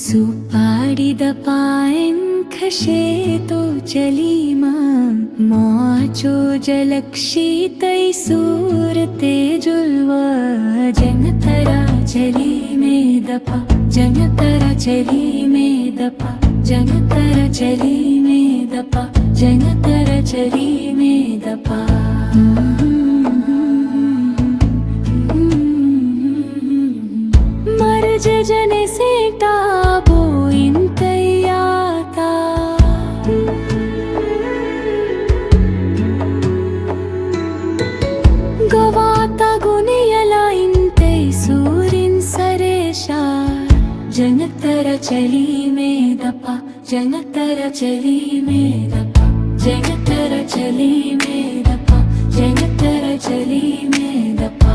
ಸುಪಾಡಿದ ಪಾಯಂಖಶೇತೋ ಚಲೀಮಾ ಮಾಚೋ ಜಲಕ್ಷೀತೈ ಸೂರತೆ ಜುಲ್ವ ಜನತರ ಚಲಿ ಮೇದಪ ಜನತರ ಚಲಿ ಮೇದಪ ಜನತರ ಚಲಿ ಮೇದಪ ಜನತರ ಚಲಿ ಮೇದಪ मर्ज जने सेटा बो इंतयाता गवाता गुनियला इंते सूरिन सरेशा जनतर चली मेदपा जनतर चली मेदपा जनतर चली मेदपा जनतर चली मेदपा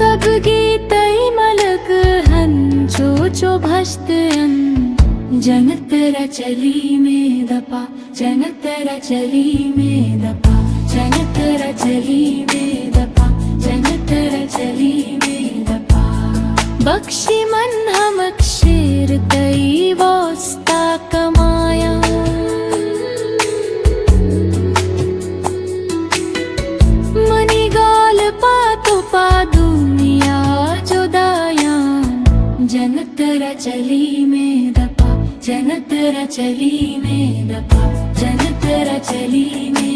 कब गीतई मलक हन जो भस्तन जनतर चली में दपा जनतर चली में दपा जनतर चली में दपा जनतर चली में दपा बख्शी मन हम अक्षर तई वास्ता कमाया दुनिया जुदाया जनतर चली में दपा जनतर चली में दपा जनतर चली में